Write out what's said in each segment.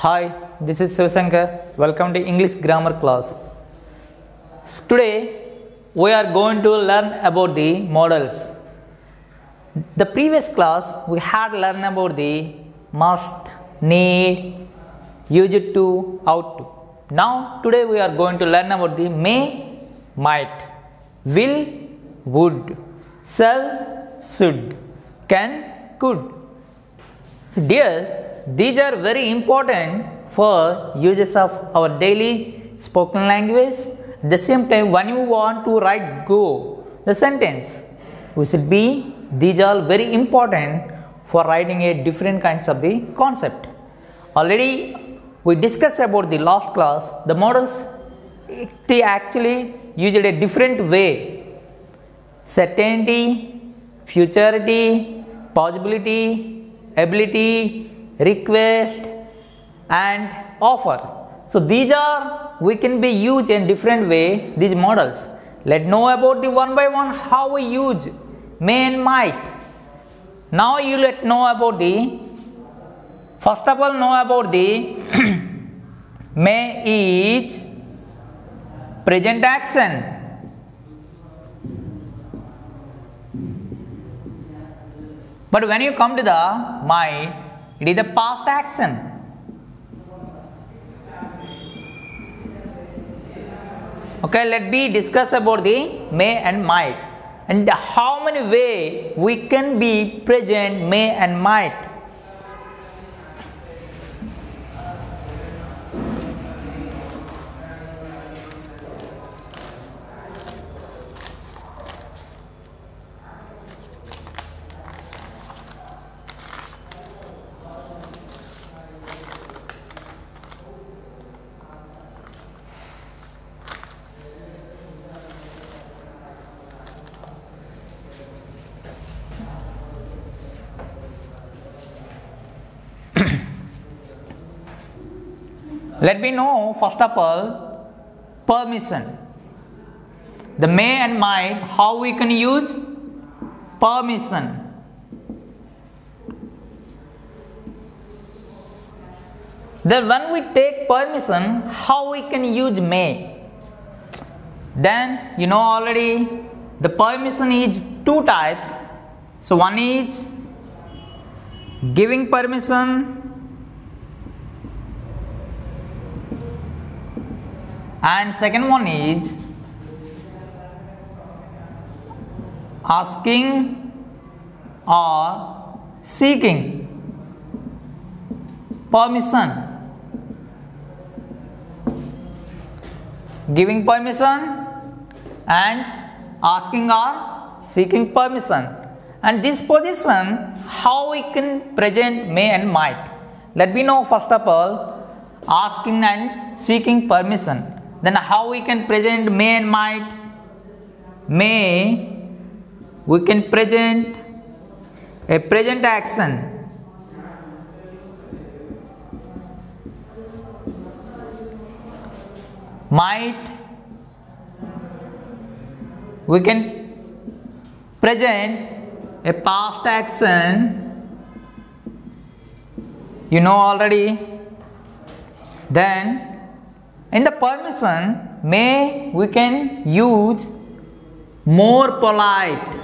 Hi, this is Sivasankar. Welcome to English grammar class. Today we are going to learn about the modals. The previous class we had learned about the must, need, used to, ought to. Now today we are going to learn about the may, might, will, would, shall, should, can, could. So dears, these are very important for uses of our daily spoken language. At the same time, when you want to write the sentence, we should be, these are very important for writing a different kinds of the concept. Already we discussed about the last class, the modals, they actually used a different way. Certainty, futurity, possibility, ability, request and offer. So these are, we can be used in different way, these modals. Let's know about the one by one how we use may and might. Now you let know about the, first of all know about the may is present action. But when you come to the might, it is the past action. Okay, let me discuss about the may and might and how many way we can be present may and might. Let me know first of all permission. The may and might, how we can use permission. Then when we take permission, how we can use may. Then you know already the permission is two types. So one is giving permission and second one is asking or seeking permission. Giving permission and asking or seeking permission. And this position, how we can present may and might. Let me know first of all asking and seeking permission. Then how we can present may and might. May, we can present a present action. Might, we can present a past action. You know already. Then in the permission, may we can use more polite.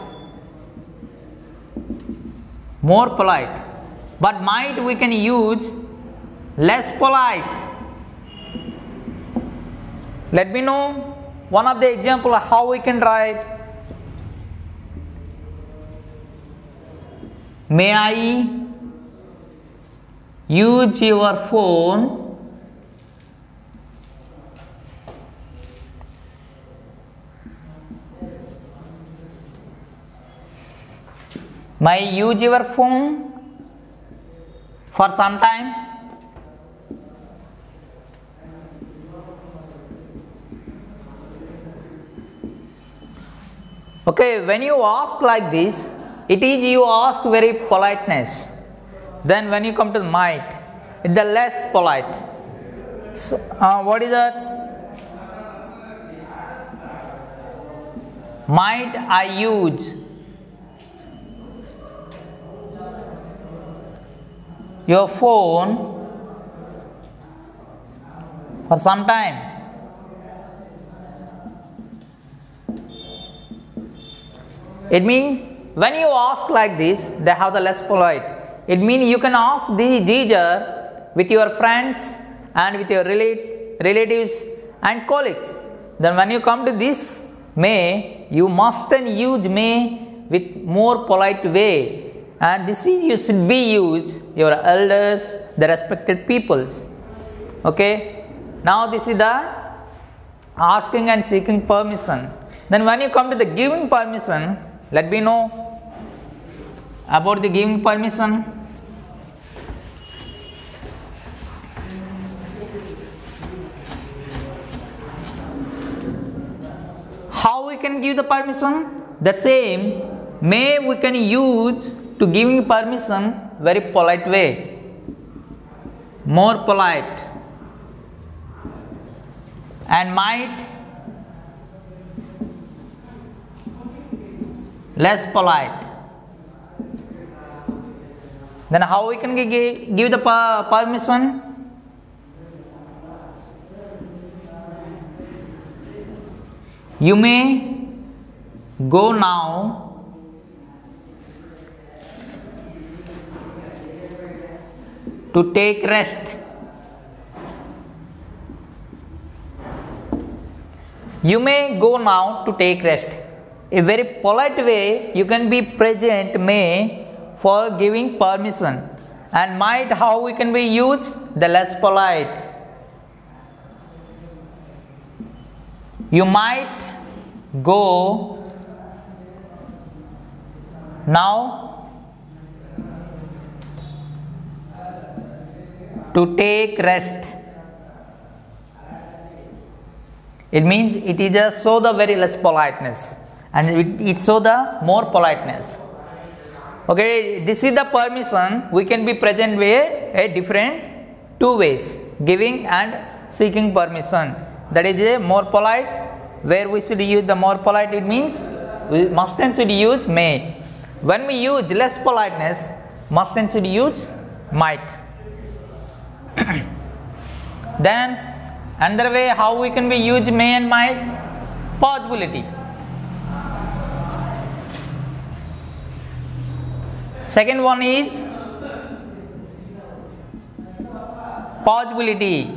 More polite. But might we can use less polite. Let me know one of the example of how we can write. May I use your phone? May I use your phone for some time? Okay, when you ask like this, it is you ask very politeness. Then when you come to the might, it's the less polite. So, what is that? Might I use your phone for some time. It means when you ask like this, they have the less polite. It means you can ask the teacher with your friends and with your relatives and colleagues. Then when you come to this may, you must then use may with more polite way. And this is you should be used your elders, the respected peoples. Okay. Now this is the asking and seeking permission. Then when you come to the giving permission, let me know about the giving permission. How we can give the permission? The same may we can use to giving permission very polite way, more polite, and might less polite. Then how we can give the permission? You may go now to take rest. You may go now to take rest. A very polite way you can be present may for giving permission, and might how we can be used the less polite. You might go now to take rest. It means it is just show the very less politeness, and it show the more politeness. Okay, this is the permission we can be present with a different two ways, giving and seeking permission. That is a more polite, where we should use the more polite, it means we must and should use may. When we use less politeness, must and should use might. Then another way how we can be use may and might, possibility. Second one is possibility.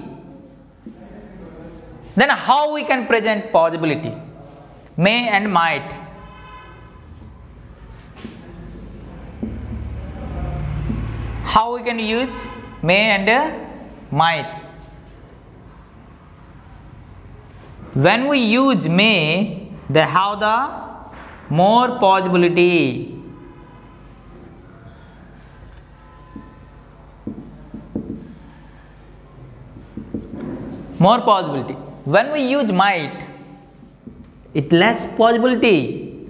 Then how we can present possibility? May and might. How we can use may and might? When we use may, they have the more possibility. More possibility. When we use might, it less possibility.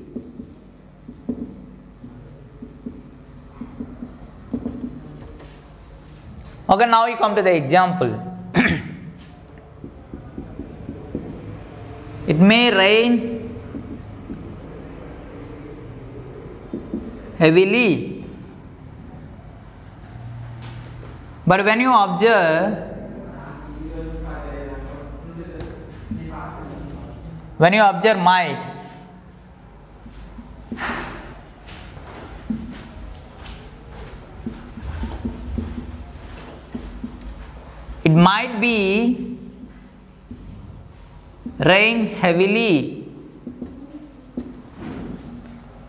Okay, now you come to the example. It may rain heavily, but when you observe, might, it might be rain heavily.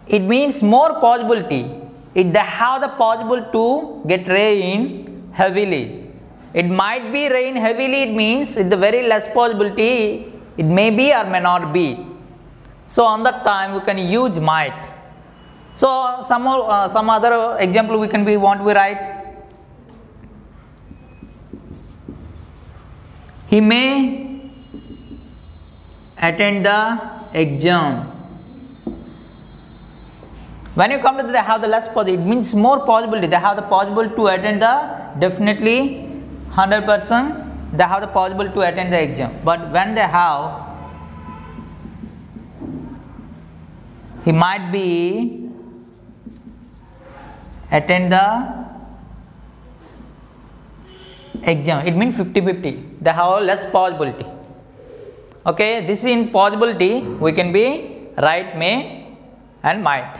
It means more possibility. They have the possible to get rain heavily. It might be rain heavily. It means it's the very less possibility. It may be or may not be. So on that time we can use might. So some other example we write. He may attend the exam. When you come to they have the less possibility, it means more possibility. They have the possibility to attend the definitely 100%. They have the possibility to attend the exam. But when they have, he might be attend the exam, it means 50-50. They have less possibility. Okay, this is in possibility we can be write may and might.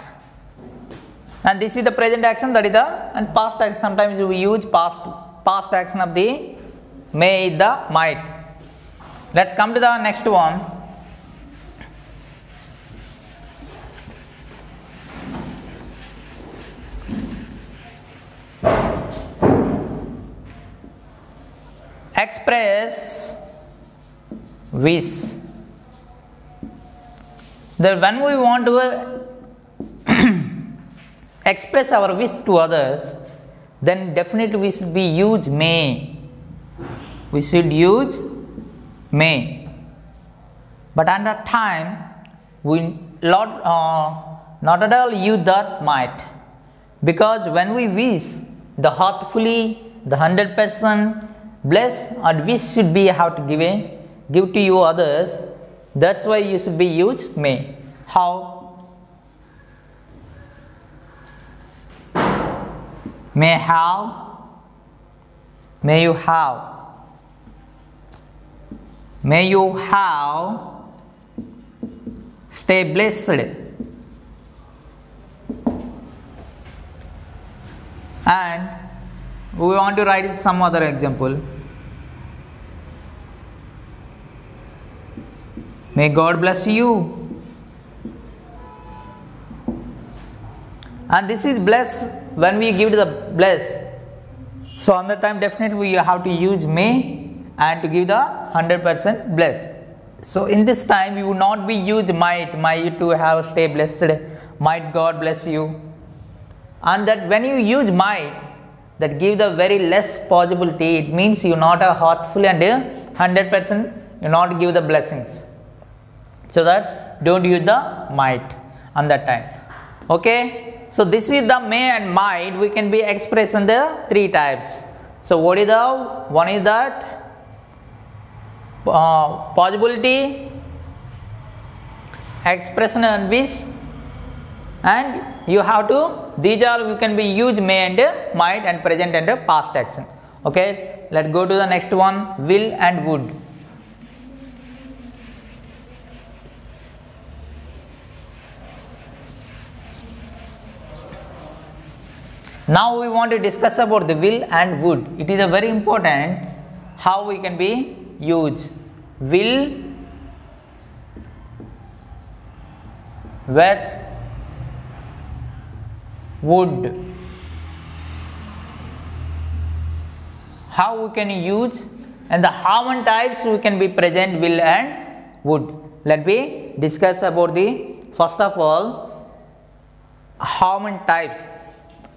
And this is the present action, that is the, and past action. Sometimes we use past action of the may is the might. Let's come to the next one. Express wish. That when we want to express our wish to others, then definitely we should be use may. We should use may. But at that time, we not at all use that might. Because when we wish, the heartfully, the 100% bless or wish should be how to give to you others. That's why you should be use may. How? May have, may you have, may you have, stay blessed. And we want to write some other example. May God bless you. And this is bless when we give the bless. So on the time definitely we have to use may and to give the 100% bless. So in this time we will not be use might to have stay blessed, might God bless you. And that when you use might, that give the very less possibility, it means you not a heartful and 100% you not give the blessings. So that's don't use the might on that time. Okay. So this is the may and might. We can be expressed in the three types. So what is the one is that possibility, expression and wish, and you have to, these are you can be used may and might and present and past action. Okay, let's go to the next one, will and would. Now we want to discuss about the will and would. It is a very important how we can be used. Will versus would. How we can use and the how many types we can be present will and would. Let me discuss about the first of all how many types.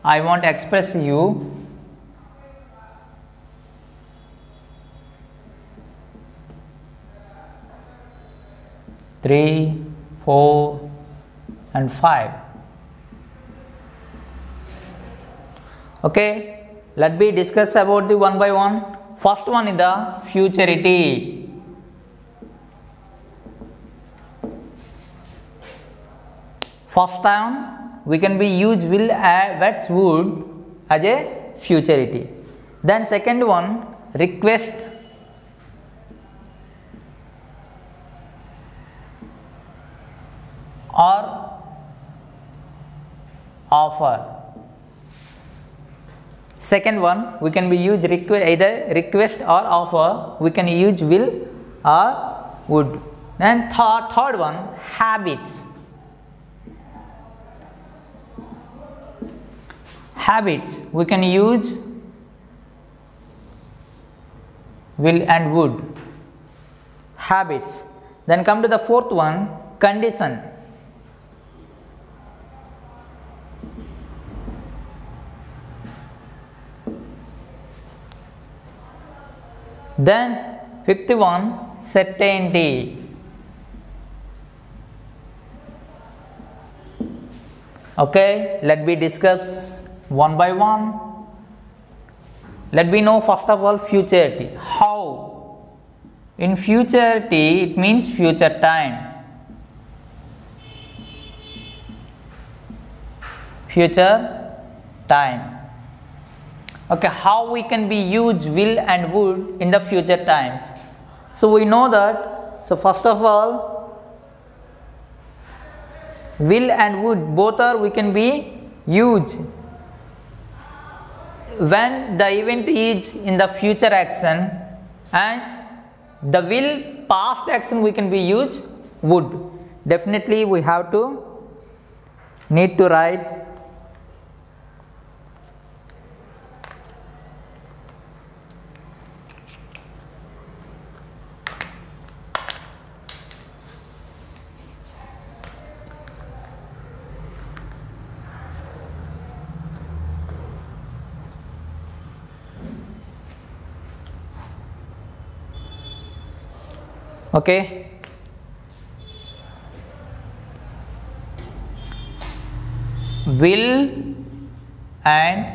I want to express you three, 4 and 5. Okay, let me discuss about the one by one. First one is the futurity. First time we can be use will versus would as a futurity. Then second one, request or offer. Second one we can be use request, either request or offer. We can use will or would. Then third one, habits. Habits we can use will and would. Habits. Then come to the fourth one, condition. Then fifth one, certainty. Okay, let me discuss one by one. Let me know first of all futurity. How? In futurity it means future time. Future time. Okay, how we can be use will and would in the future times. So we know that, so first of all, will and would both are we can be used when the event is in the future action, and the will past action we can be used would. Definitely we have to need to write okay. Will and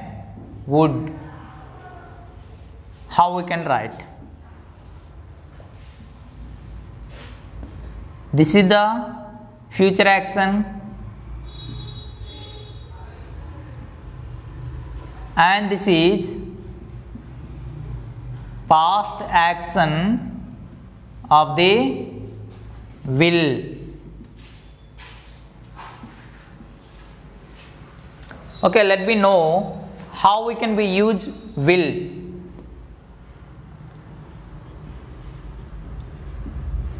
would, how we can write? This is the future action and this is past action of the will. Okay, let me know how we can be use will.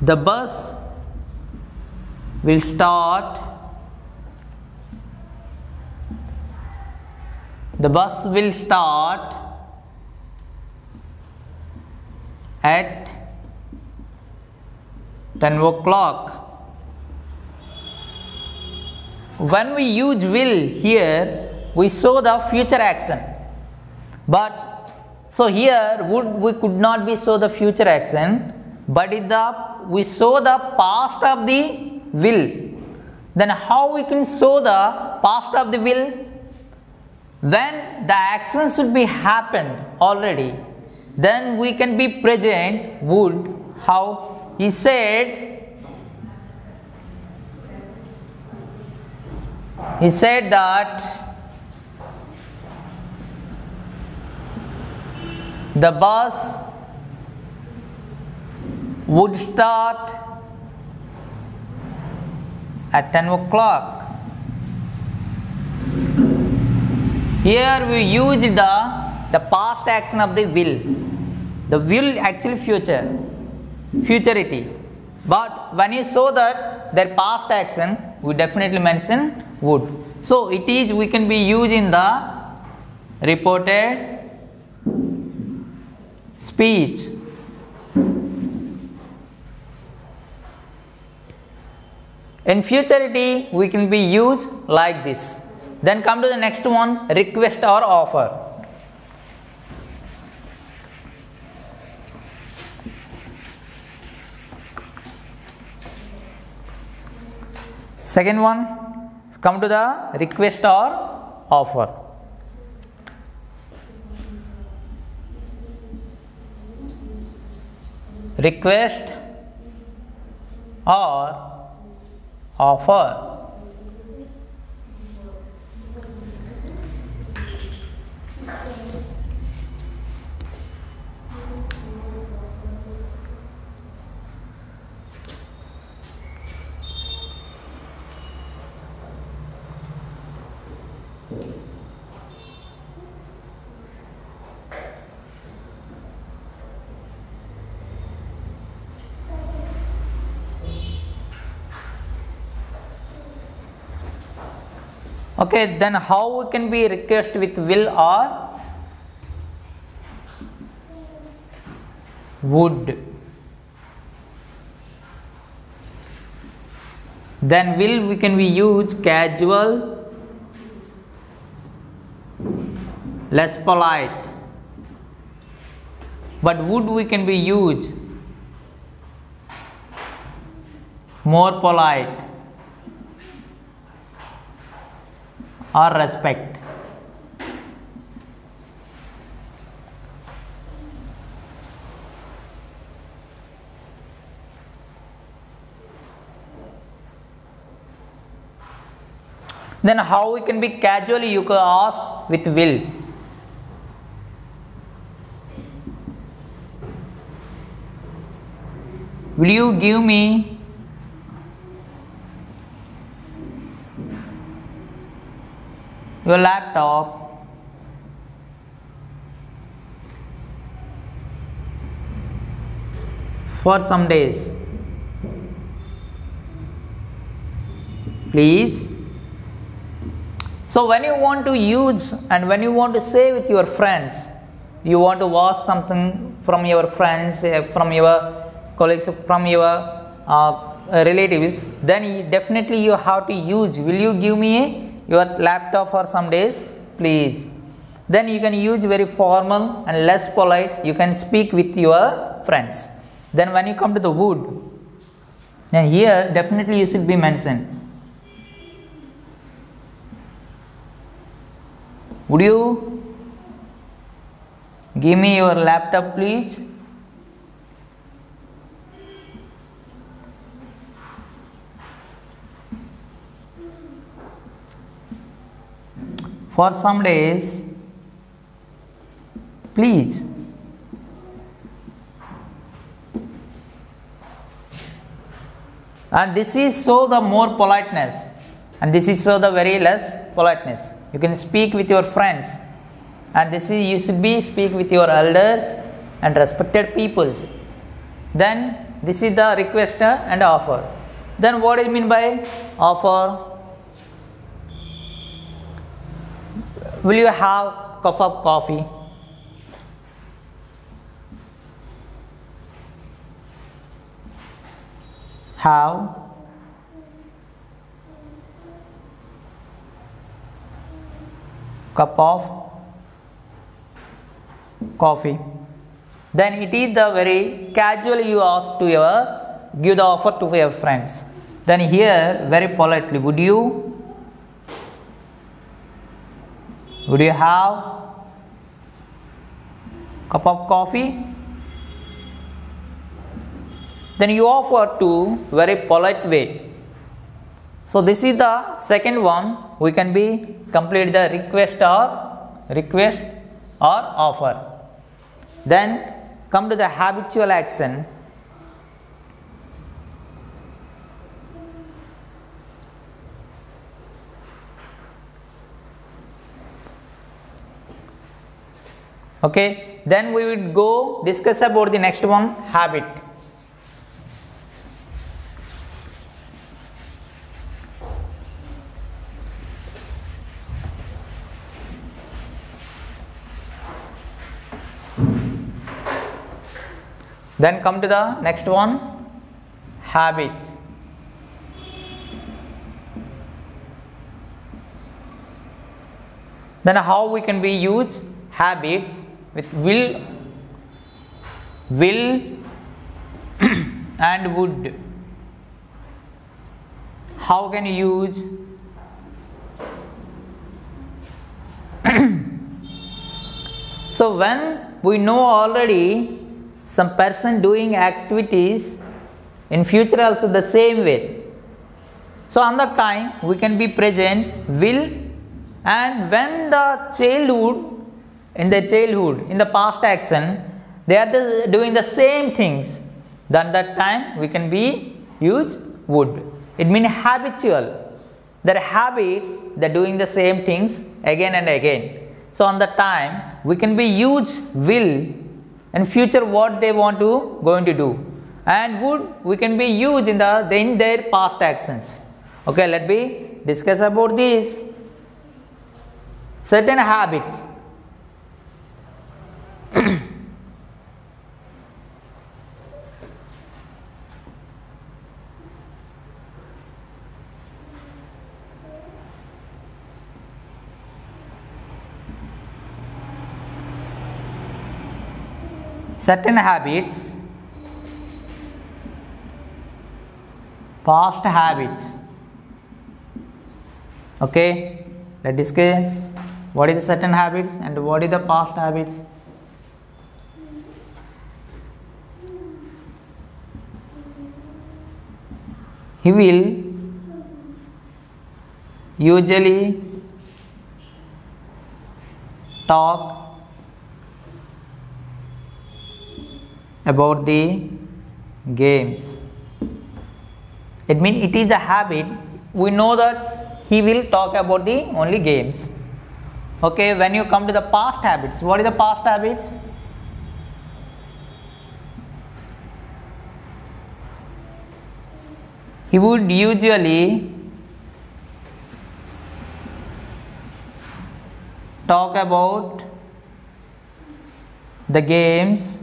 The bus will start. The bus will start at 10 o'clock. When we use will here, we show the future action, but so here would we could not be show the future action, but we show the past of the will. Then how we can show the past of the will? When the action should be happened already, then we can be present would. How? He said that the bus would start at 10 o'clock. Here we use the past action of the will. The will actually futurity. But when you show that their past action, we definitely mention would. So it is we can be used in the reported speech. In futurity, we can be used like this. Then come to the next one, request or offer. Second one, come to the request or offer. Request or offer. Okay, then how we can be request with will or would? Then will we can be use casual, less polite. But would we can be use more polite or respect. Then how we can be casually, you can ask with will. will you give me your laptop for some days, please? So when you want to use and when you want to say with your friends, you want to ask something from your friends, from your colleagues, from your relatives, then definitely you have to use, will you give me your laptop for some days, please? Then you can use very formal and less polite, you can speak with your friends. Then when you come to the would, then here definitely you should be mentioned, would you give me your laptop, please? For some days, please. And this is so the more politeness, and this is so the very less politeness. You can speak with your friends, and this is you should be speak with your elders and respected peoples. Then this is the request and offer. Then what do you mean by offer? Will you have a cup of coffee? Have cup of coffee. Then it is the very casual you ask to your give the offer to your friends. Then here very politely, would you have cup of coffee? Then you offer to very polite way. So this is the second one. We can be complete the request or offer. Then come to the habitual action. Okay, then we will go discuss about the next one, habit. Then come to the next one, habits. Then how we can be use habits with will and would. How can you use? So when we know already some person doing activities in future also the same way, so on that time we can be present will, and when the childhood in the past action they are doing the same things, then that time we can be use would. It means habitual, their habits, they are doing the same things again and again. So on the time we can be use will, and future what they want to going to do, and would we can be used in their past actions. Okay, let me discuss about this. Certain habits. Certain habits, past habits. Okay, let's discuss what is the certain habits and what is the past habits. He will usually talk about the games. It means it is the habit. We know that he will talk about the only games. Okay, when you come to the past habits, what is the past habits? He would usually talk about the games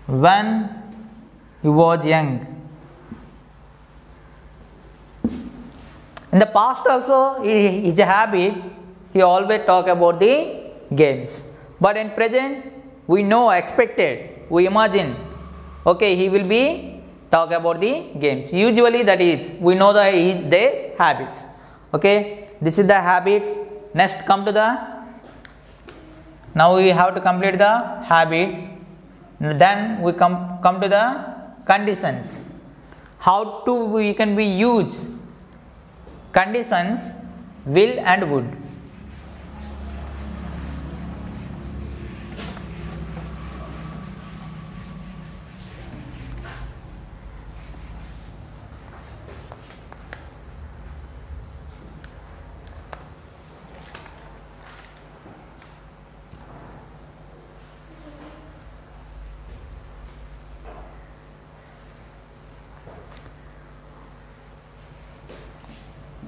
when he was young. In the past also, it's a habit, he always talk about the games. But in present, we know, expected, we imagine, okay, he will be talk about the games. Usually that is, we know their habits. Okay, this is the habits. Next come to the, now we have to complete the habits. Then we come to the conditions. How to we can be use conditions will and would.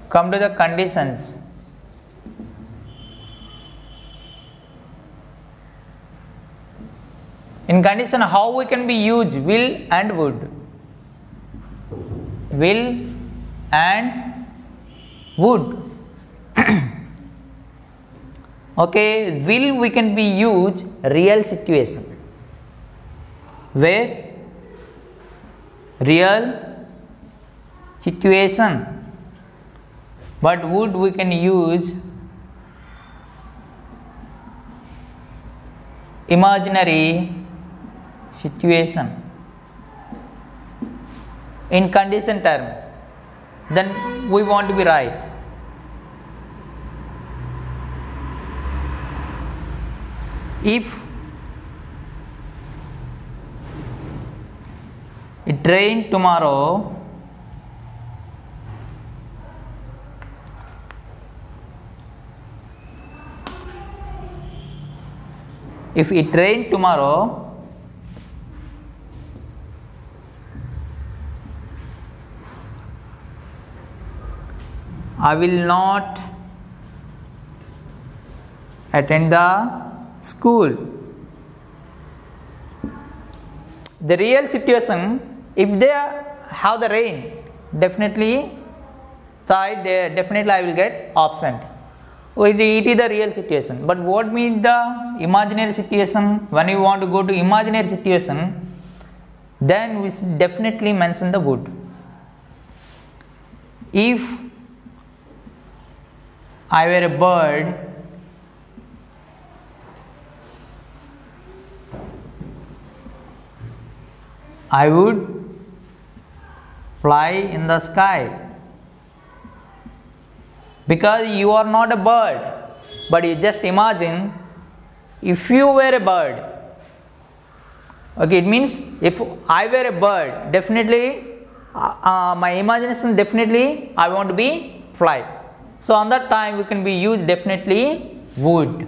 Come to the conditions. In condition, how we can be use will and would. Will and would. Okay, will we can be use real situation. Where? Real situation. But would we can use imaginary situation. In condition term, then we want to be right. If it rain tomorrow, if it rain tomorrow, I will not attend the school. The real situation, if they have the rain, definitely I will get absent. It is the real situation. But what means the imaginary situation? When you want to go to imaginary situation, then we definitely mention the would. If I were a bird, I would fly in the sky. Because you are not a bird, but you just imagine if you were a bird. Okay, it means if I were a bird, definitely my imagination definitely I want to be fly. So on that time we can be used definitely would.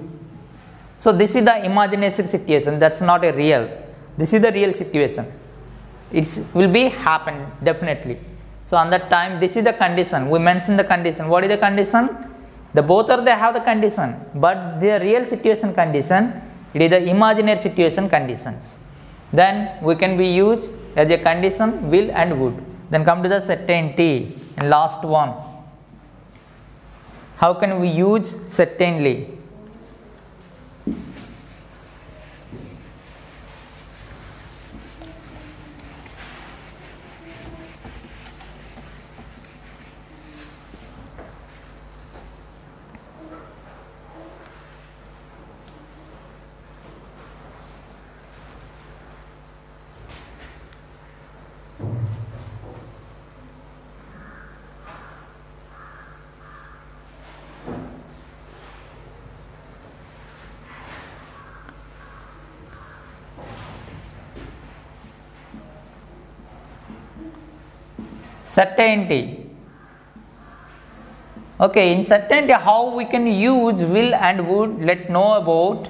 So this is the imagination situation, that's not a real. This is the real situation. It will be happen definitely. So on that time, this is the condition. We mentioned the condition. What is the condition? The both are they have the condition, but the real situation condition, it is the imaginary situation conditions. Then we can be used as a condition will and would. Then come to the certainty and last one. How can we use certainly? certainty. Okay, in certainty, how we can use will and would? Let's know about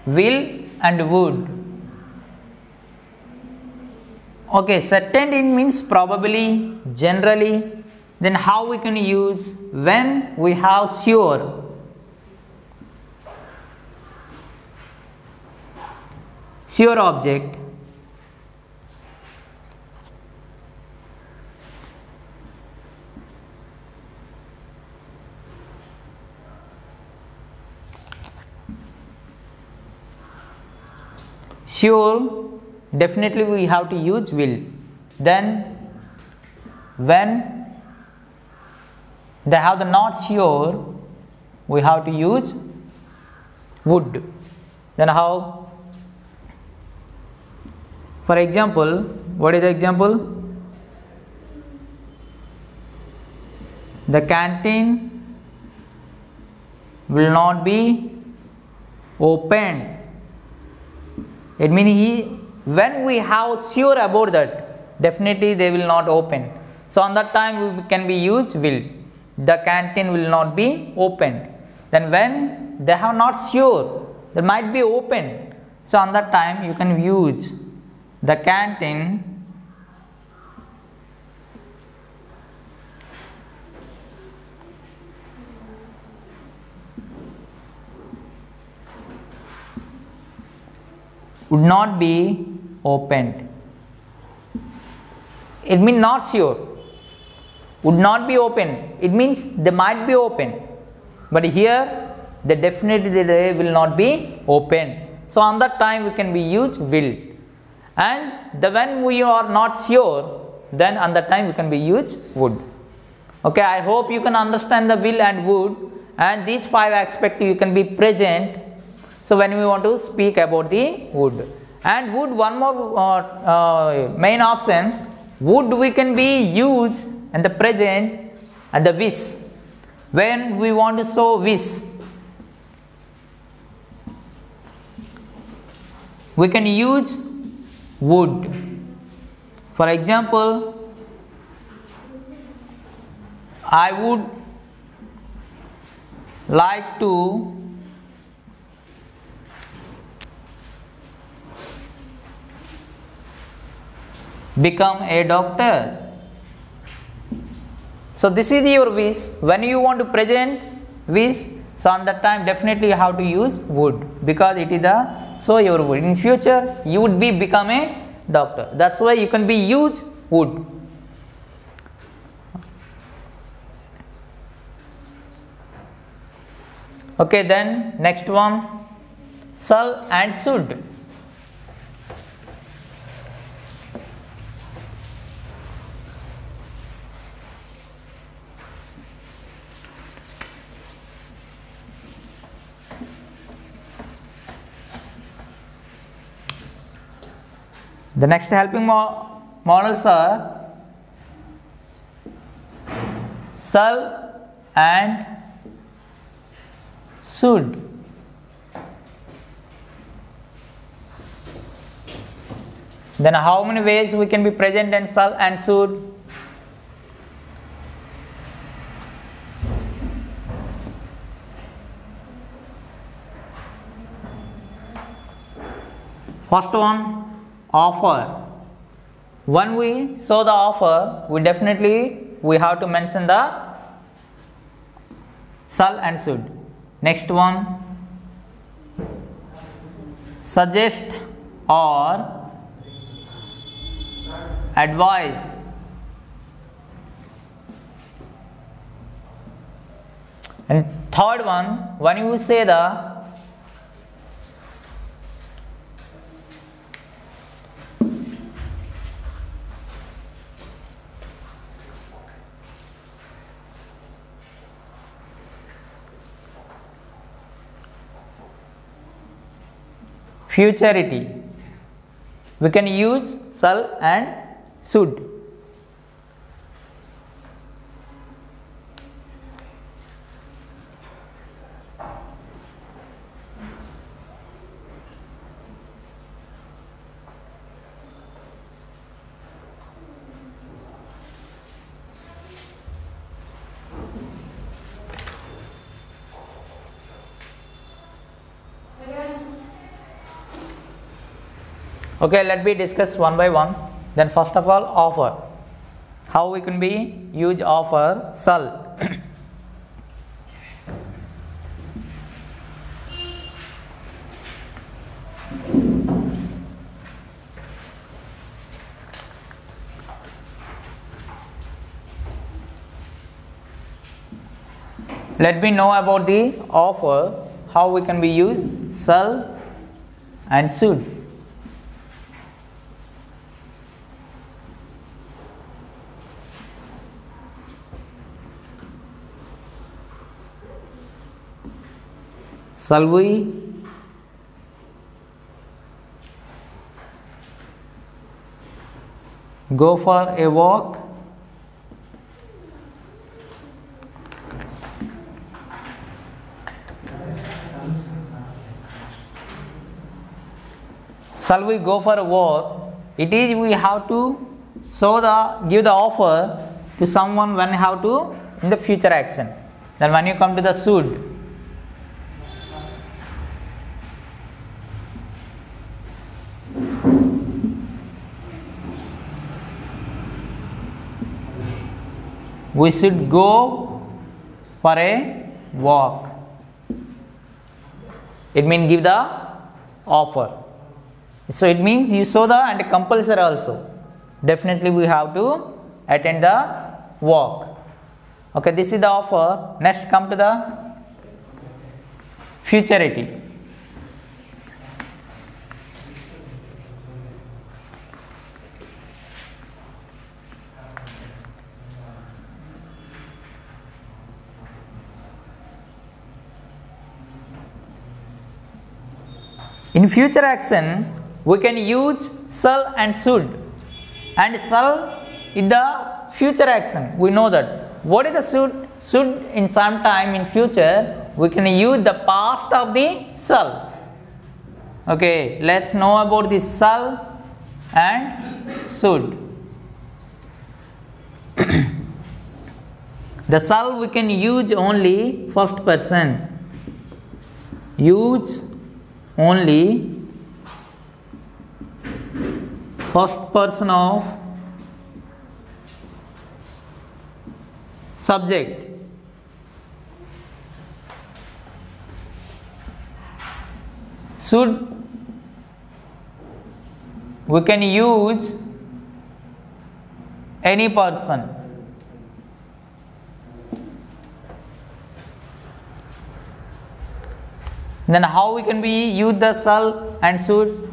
will and would. Okay, certainty means probably, generally. Then how we can use? When we have sure. Sure object. Sure, definitely we have to use will. Then when they have the not sure, we have to use would. Then how? For example, what is the example? The canteen will not be opened. It means when we have sure about that, definitely they will not open. So on that time we can be use will. The canteen will not be opened. Then when they have not sure, they might be open. So on that time you can use the canteen would not be opened. It means not sure. Would not be open. It means they might be open. But here, they definitely they will not be open. So on that time we can be use will. And when we are not sure, then on that time we can be use would. Okay, I hope you can understand the will and would, and these 5 aspects you can be present. So when we want to speak about the would, and would, one more main option, would we can be used in the present and the wish. When we want to show wish, we can use would. For example, I would like to become a doctor. So this is your wish. When you want to present wish, so on that time definitely you have to use would, because it is the so your would. In future you would be become a doctor. That's why you can be use would. Okay, then next one, shall and should. The next helping models are shall and should. Then how many ways we can be present in shall and should? First one, offer. When we show the offer, we have to mention the shall and should. Next one, suggest or advise. And third one, when you say the futurity, we can use shall and should. Okay, let me discuss one by one. Then first of all, offer. How we can be use offer? Shall. Let me know about the offer, how we can be used shall and should. Shall we go for a walk? Shall we go for a walk? It is we have to give the offer to someone when have to in the future action. Then when you come to the should, we should go for a walk. It means give the offer. So it means you show the and compulsory also. Definitely we have to attend the walk. Okay, this is the offer. Next come to the futurity. In future action, we can use shall and should. And shall is the future action. We know that. What is the should? Should in some time in future, we can use the past of the shall. Okay, let's know about the shall and should. The shall we can use only first person. Use only first person of subject. Should we can use any person. Then how we can be use the shall and should?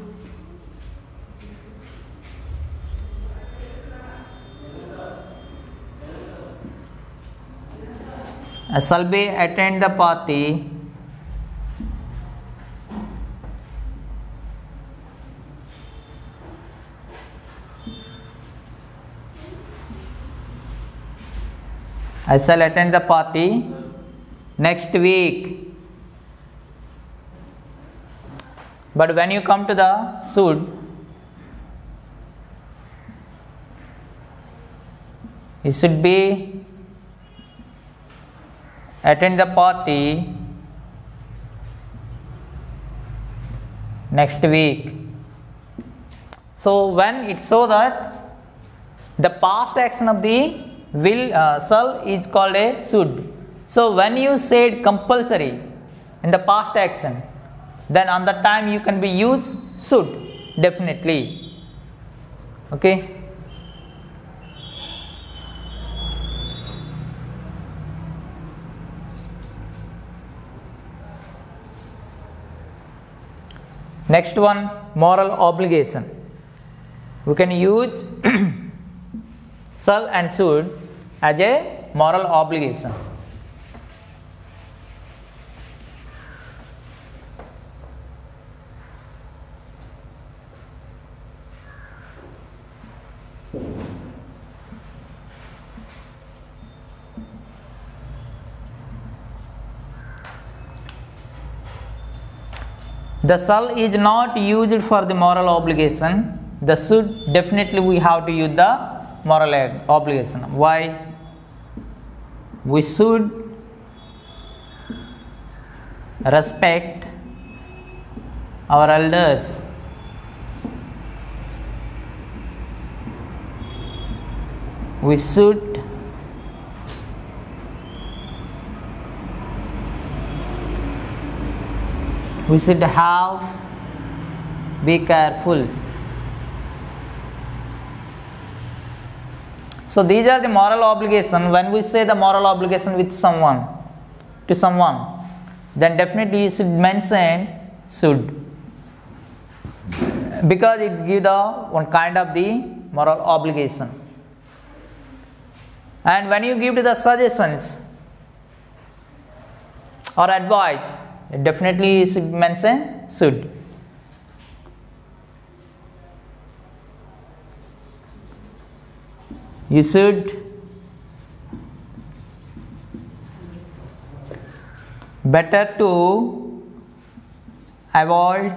Shall be attend the party. I shall attend the party next week. But when you come to the should, it should be attend the party next week. So when it so that the past action of the shall is called a should. So when you said compulsory in the past action, then on the time you can be used should, definitely. Okay. Next one, moral obligation. We can use shall and should as a moral obligation. The shall is not used for the moral obligation. The should, definitely we have to use the moral obligation. Why? We should respect our elders. we should have be careful. So these are the moral obligation. When we say the moral obligation with someone, to someone, then definitely you should mention should, because it gives the one kind of the moral obligation. And when you give the suggestions or advice, definitely you should mention should. You should better to avoid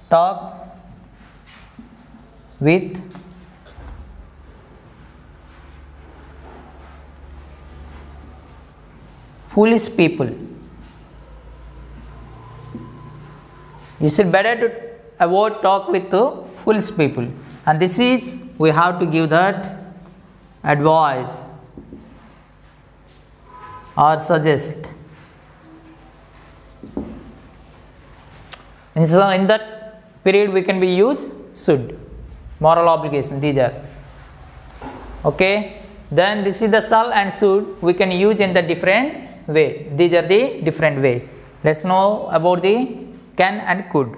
talk with foolish people. You should better to avoid talk with foolish people, and this is we have to give that advice or suggest. And so in that period we can be used should, moral obligation, these are. Okay, then this is the shall and should we can use in the different way. These are the different way. Let's know about the can and could.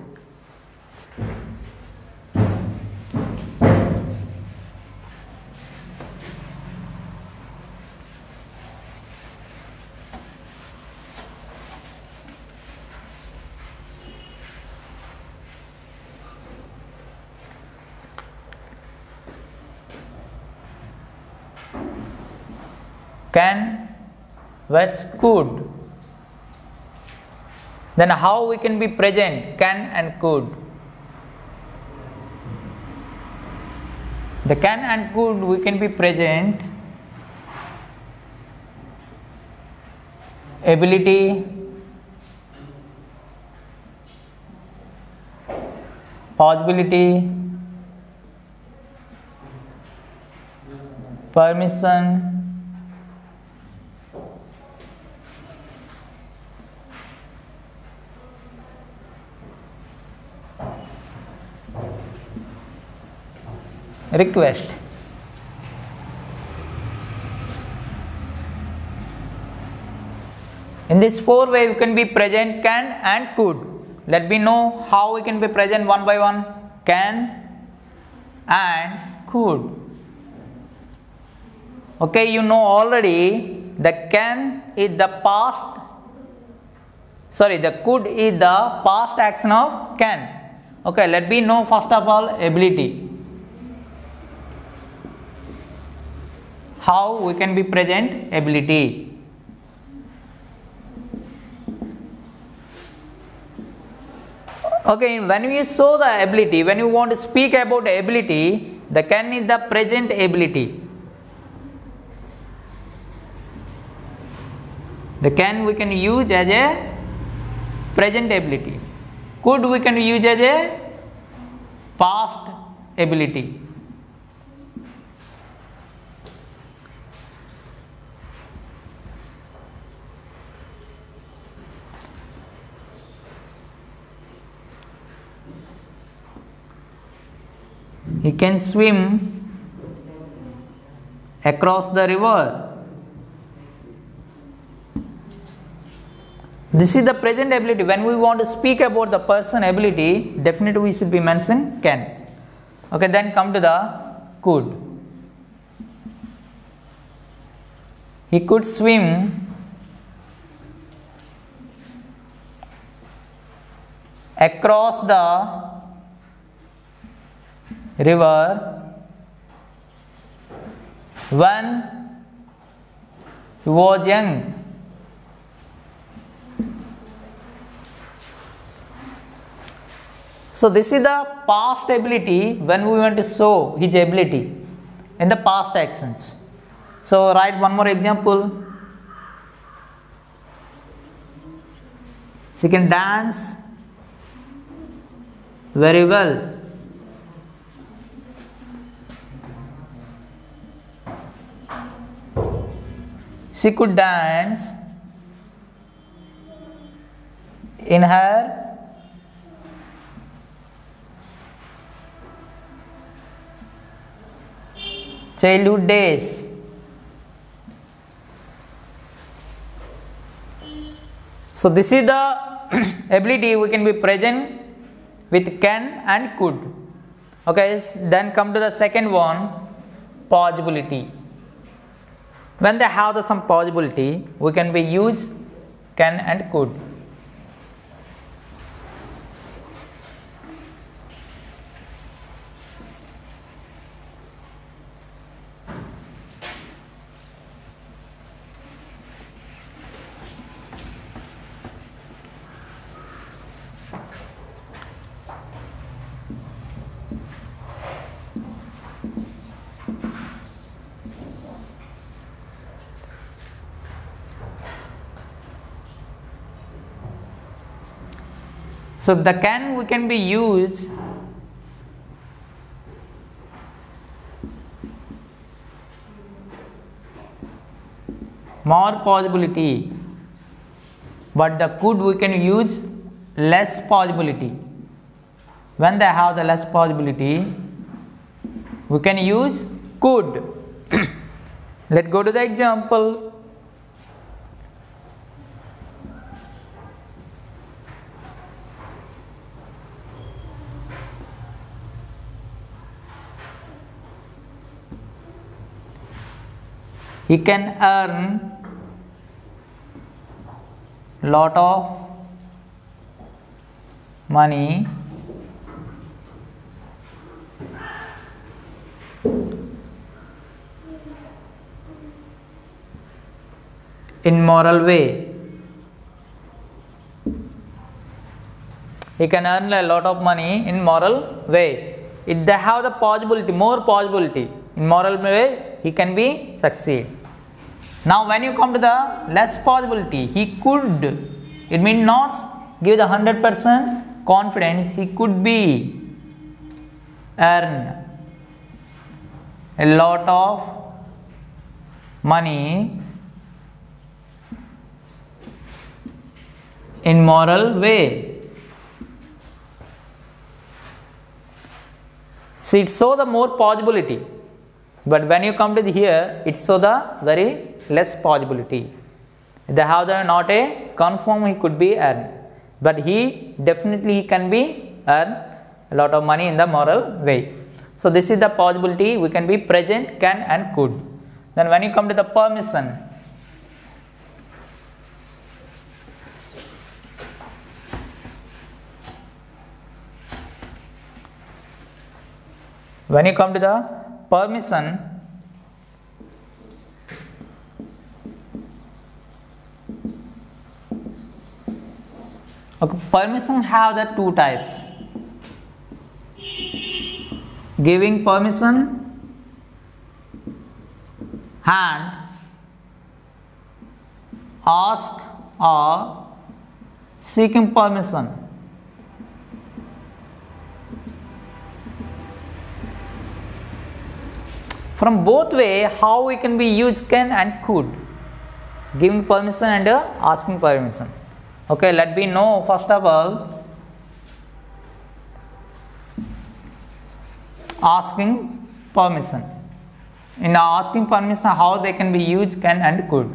Can versus could. Then how we can be present can and could. The can and could we can be present ability, possibility, permission, request. In this four way you can be present can and could. Let me know how we can be present one by one. Can and could. Okay, you know already the can is the past, sorry, the could is the past action of can. Okay, let me know first of all ability. How we can be present ability. Okay, when we show the ability, when you want to speak about ability, the can is the present ability. The can we can use as a present ability. Could we can use as a past ability. He can swim across the river. This is the present ability. When we want to speak about the person ability, definitely we should be mention can. Okay, then come to the could. He could swim across the river when he was young. So this is the past ability when we want to show his ability in the past actions. So write one more example. She can dance very well. She could dance in her childhood days. So this is the ability we can be present with can and could. Okay, then come to the second one, possibility. When they have some possibility, we can be use can and could. So the can we can be used more possibility, but the could we can use less possibility. When they have the less possibility, we can use could. Let's go to the example. He can earn lot of money in moral way. He can earn a lot of money in moral way. If they have the possibility, more possibility in moral way, he can be succeed. Now when you come to the less possibility, he could, it means not give the 100% confidence, he could be earn a lot of money in moral way. See, it shows the more possibility, but when you come to here, it shows the very less possibility. They have the not a confirm he could be earned, but he definitely can be earn a lot of money in the moral way. So this is the possibility we can be present, can and could. Then when you come to the permission, when you come to the permission, okay, permission have the two types: giving permission and ask or seeking permission. From both way, how we can be used can and could, giving permission and asking permission. Okay, let me know first of all asking permission. In asking permission, how they can be used can and could.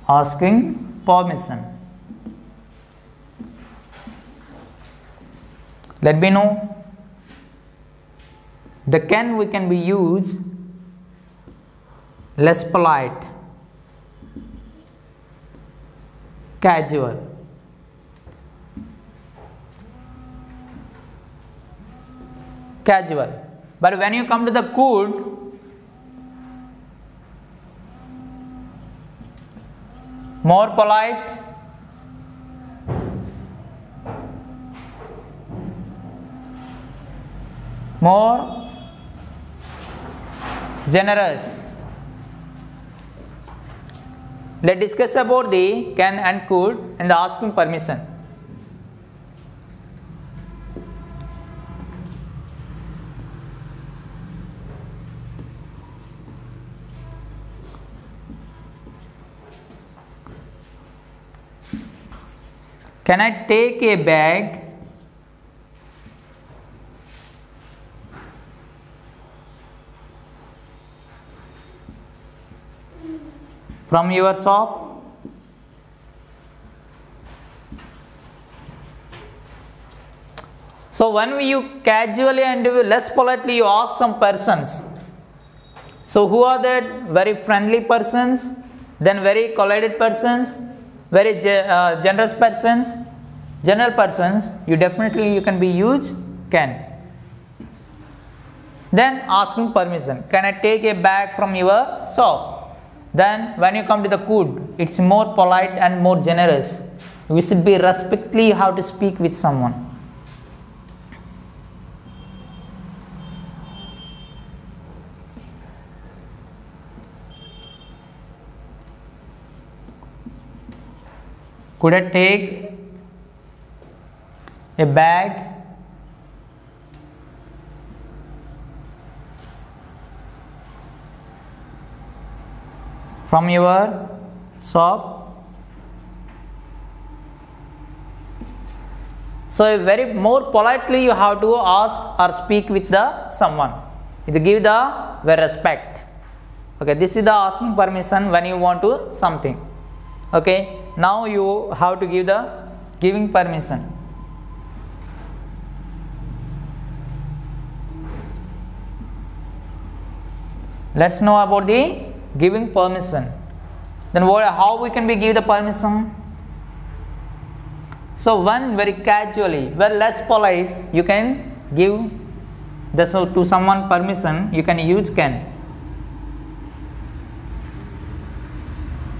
Asking permission. Let me know. The can we can be used less polite, casual. Casual. But when you come to the could, more polite, more generous. Let's discuss about the can and could and the asking permission. Can I take a bag from your shop? So when you casually and less politely you ask some persons, so who are that? Very friendly persons, then very collided persons, very generous persons, general persons, you definitely you can be use can. Then asking permission, can I take a bag from your shop? Then when you come to the could, it's more polite and more generous. We should be respectfully how to speak with someone. Could I take a bag from your shop? So very more politely you have to ask or speak with the someone. You give the very respect. Okay, this is the asking permission when you want to something. Okay, now you have to give the giving permission. Let's know about the giving permission. Then how we can be give the permission? So one very casually, very less polite, you can give the to someone permission. You can use can.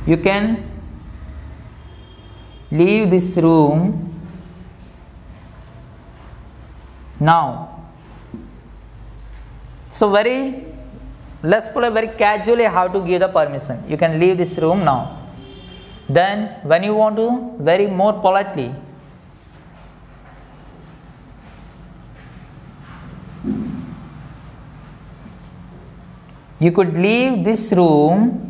You can leave this room now. So very less polite, very casually how to give the permission. You can leave this room now. Then when you want to very more politely, you could leave this room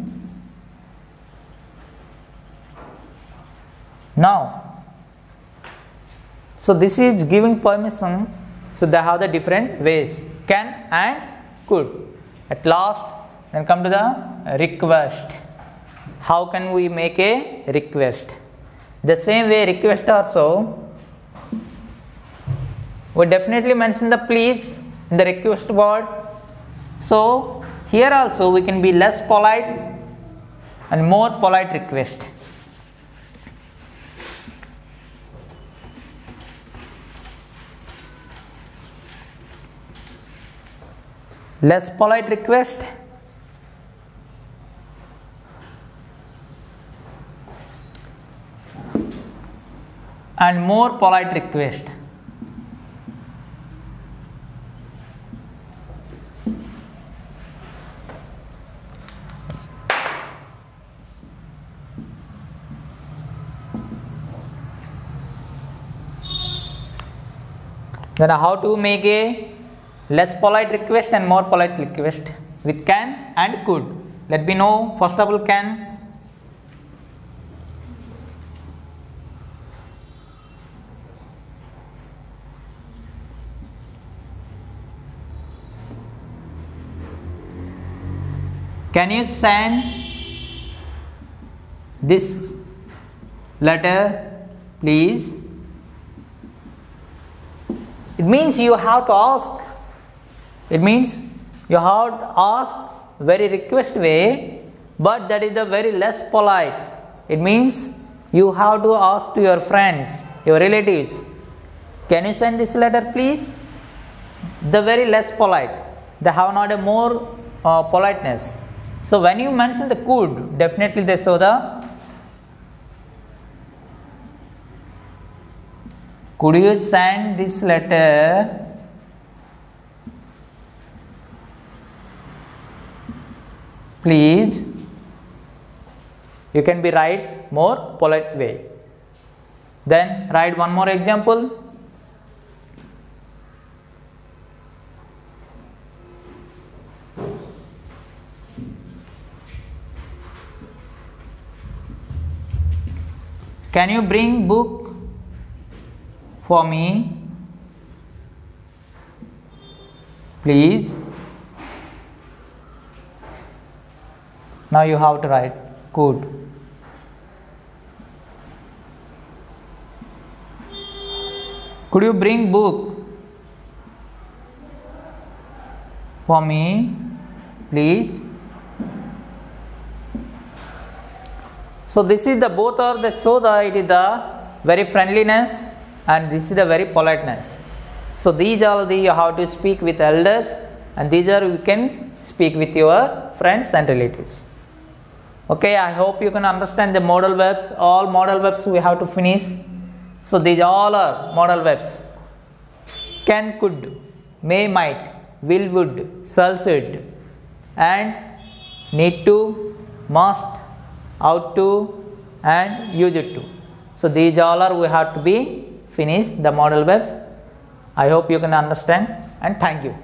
now. So this is giving permission. So they have the different ways, can and could. At last, then come to the request. How can we make a request? The same way request also, we definitely mention the please in the request word. So here also we can be less polite and more polite request. Less polite request and more polite request. Then how to make a less polite request and more polite request with can and could. Let me know first of all can. Can you send this letter please? It means you have to ask. It means you have to ask very request way, but that is the very less polite. It means you have to ask to your friends, your relatives, can you send this letter please? The very less polite. They have not a more politeness. So when you mention the could, definitely they show the could you send this letter please? You can be write more polite way. Then write one more example. Can you bring book for me, please? Now you have to write good. Could you bring book for me, please? So this is the both are the so that it is the very friendliness and this is the very politeness. So these are the you have to speak with elders, and these are you can speak with your friends and relatives. Okay, I hope you can understand the modal verbs. All modal verbs we have to finish. So these all are modal verbs. Can, could, may, might, will, would, shall, should, and need to, must, ought to, and used to. So these all are we have to be finished the modal verbs. I hope you can understand, and thank you.